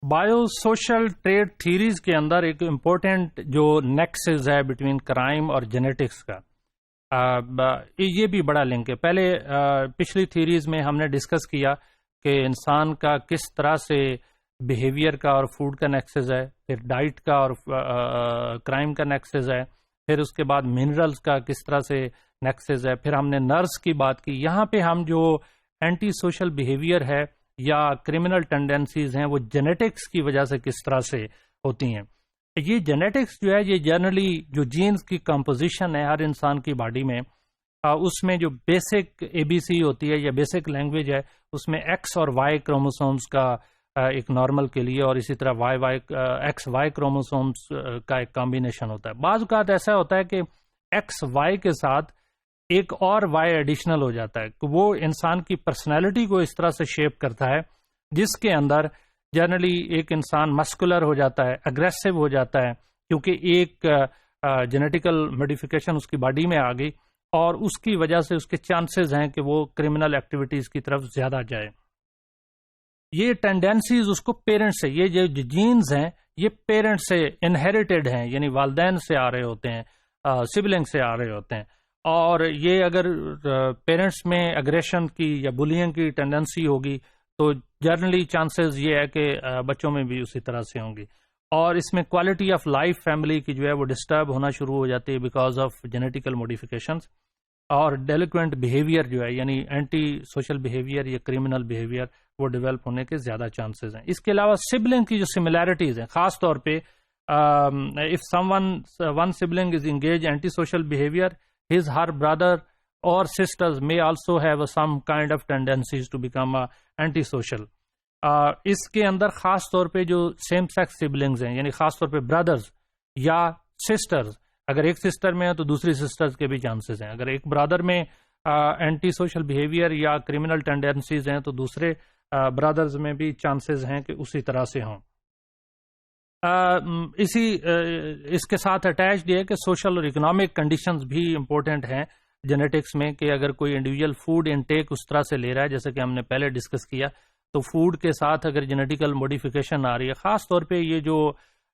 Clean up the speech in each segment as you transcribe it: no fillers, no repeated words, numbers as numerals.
Bio social trait theories کے اندر ایک important جو نیکسز ہے بٹوین کرائم اور جینیٹکس کا، یہ بھی بڑا لنک ہے۔ پہلے پچھلی تھیریز میں ہم نے ڈسکس کیا کہ انسان کا کس طرح سے بیہیویئر کا اور فوڈ کا نیکسز ہے، پھر ڈائٹ کا اور کرائم کا نیکسز ہے، پھر اس کے بعد منرلز کا کس طرح سے نیکسز ہے، پھر ہم نے نرس کی بات کی۔ یہاں پہ ہم جو اینٹی سوشل بیہیویئر ہے یا کرمنل ٹینڈنسیز ہیں وہ جینیٹکس کی وجہ سے کس طرح سے ہوتی ہیں۔ یہ جینیٹکس جو ہے یہ جنرلی جو جینز کی کمپوزیشن ہے ہر انسان کی باڈی میں، اس میں جو بیسک اے بی سی ہوتی ہے یا بیسک لینگویج ہے، اس میں ایکس اور وائی کروموسومز کا ایک نارمل کے لیے، اور اسی طرح ایکس وائی کروموسومز کا ایک کمبینیشن ہوتا ہے۔ بعض اوقات ایسا ہوتا ہے کہ ایکس وائی کے ساتھ ایک اور وائی ایڈیشنل ہو جاتا ہے، کہ وہ انسان کی پرسنالٹی کو اس طرح سے شیپ کرتا ہے جس کے اندر جنرلی ایک انسان مسکولر ہو جاتا ہے، اگریسو ہو جاتا ہے، کیونکہ ایک جینیٹیکل موڈیفیکیشن اس کی باڈی میں آ گئی، اور اس کی وجہ سے اس کے چانسز ہیں کہ وہ کرمنل ایکٹیویٹیز کی طرف زیادہ جائے۔ یہ ٹینڈنسیز اس کو پیرنٹ سے، یہ جو جینز ہیں یہ پیرنٹ سے انہیریٹڈ ہیں، یعنی والدین سے آ رہے ہوتے ہیں، سبلنگ سے آ رہے ہوتے ہیں، اور یہ اگر پیرنٹس میں اگریشن کی یا بلینگ کی ٹینڈنسی ہوگی تو جنرلی چانسز یہ ہے کہ بچوں میں بھی اسی طرح سے ہوں گی، اور اس میں کوالٹی آف لائف فیملی کی جو ہے وہ ڈسٹرب ہونا شروع ہو جاتی ہے بیکاز آف جینیٹیکل موڈیفیکیشنز، اور ڈیلیکوینٹ بیہیویئر جو ہے یعنی اینٹی سوشل بیہیویئر یا کرمنل بیہیویئر وہ ڈیولپ ہونے کے زیادہ چانسز ہیں۔ اس کے علاوہ سبلنگ کی جو سملیرٹیز ہیں، خاص طور پہ if one sibling is engaged anti-social behavior, his her brother or sisters may also have some kind of tendencies to become anti-social. اس کے اندر خاص طور پہ جو سیم سیکس سبلنگز ہیں، یعنی خاص طور پہ برادرز یا سسٹرز، اگر ایک سسٹر میں ہے تو دوسری سسٹرز کے بھی چانسز ہیں، اگر ایک برادر میں اینٹی سوشل بیہیویئر یا کرمنل ٹینڈنسیز ہیں تو دوسرے برادرز میں بھی چانسز ہیں کہ اسی طرح سے ہوں۔ اس کے ساتھ اٹیچڈ یہ ہے کہ سوشل اور اکنامک کنڈیشنز بھی امپورٹنٹ ہیں جینیٹکس میں، کہ اگر کوئی انڈیویجول فوڈ انٹیک اس طرح سے لے رہا ہے جیسے کہ ہم نے پہلے ڈسکس کیا، تو فوڈ کے ساتھ اگر جینیٹیکل موڈیفیکیشن آ رہی ہے، خاص طور پہ یہ جو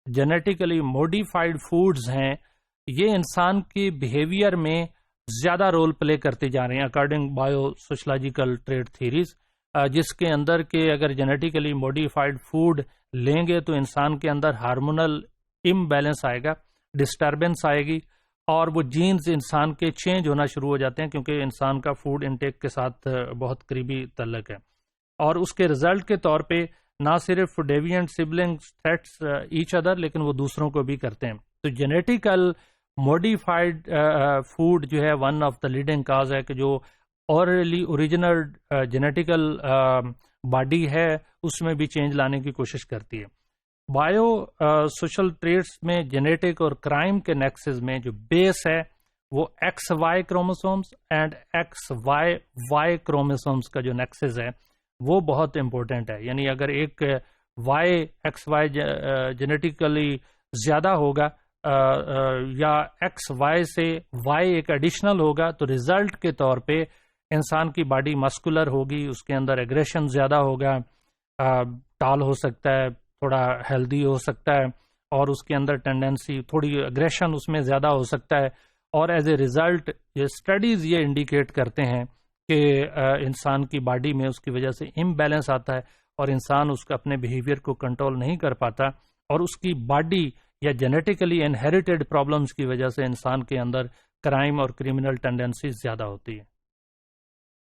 جینیٹیکلی موڈیفائڈ فوڈز ہیں یہ انسان کی بیہیویئر میں زیادہ رول پلے کرتے جا رہے ہیں according bio sociological trait theories, جس کے اندر کہ اگر جینیٹیکلی موڈیفائڈ فوڈ لیں گے تو انسان کے اندر ہارمونل امبیلنس آئے گا، ڈسٹربنس آئے گی، اور وہ جینز انسان کے چینج ہونا شروع ہو جاتے ہیں کیونکہ انسان کا فوڈ انٹیک کے ساتھ بہت قریبی تعلق ہے، اور اس کے رزلٹ کے طور پہ نہ صرف deviant siblings threats each other لیکن وہ دوسروں کو بھی کرتے ہیں۔ تو جینیٹیکل موڈیفائڈ فوڈ جو ہے one of the leading cause ہے کہ جو اورلی اوریجنل جینیٹیکل باڈی ہے اس میں بھی چینج لانے کی کوشش کرتی ہے۔ بایو سوشل ٹریٹس میں جینیٹک اور کرائم کے نیکسز میں جو بیس ہے وہ X Y chromosomes and X Y Y chromosomes کا جو نیکسز ہے وہ بہت امپورٹنٹ ہے، یعنی اگر ایک وائی ایکس وائی جینیٹیکلی زیادہ ہوگا یا ایکس وائی سے وائی ایک ایڈیشنل ہوگا تو ریزلٹ کے طور پہ انسان کی باڈی مسکولر ہوگی، اس کے اندر ایگریشن زیادہ ہوگا، ٹال ہو سکتا ہے، تھوڑا ہیلدی ہو سکتا ہے، اور اس کے اندر ٹینڈنسی تھوڑی ایگریشن اس میں زیادہ ہو سکتا ہے، اور ایز اے ریزلٹ یہ اسٹڈیز یہ انڈیکیٹ کرتے ہیں کہ انسان کی باڈی میں اس کی وجہ سے امبیلنس آتا ہے اور انسان اس کا اپنے بیہیویئر کو کنٹرول نہیں کر پاتا، اور اس کی باڈی یا جینیٹیکلی انہیریٹڈ پرابلمز کی وجہ سے انسان کے اندر کرائم اور کرمنل ٹینڈنسیز زیادہ ہوتی ہے۔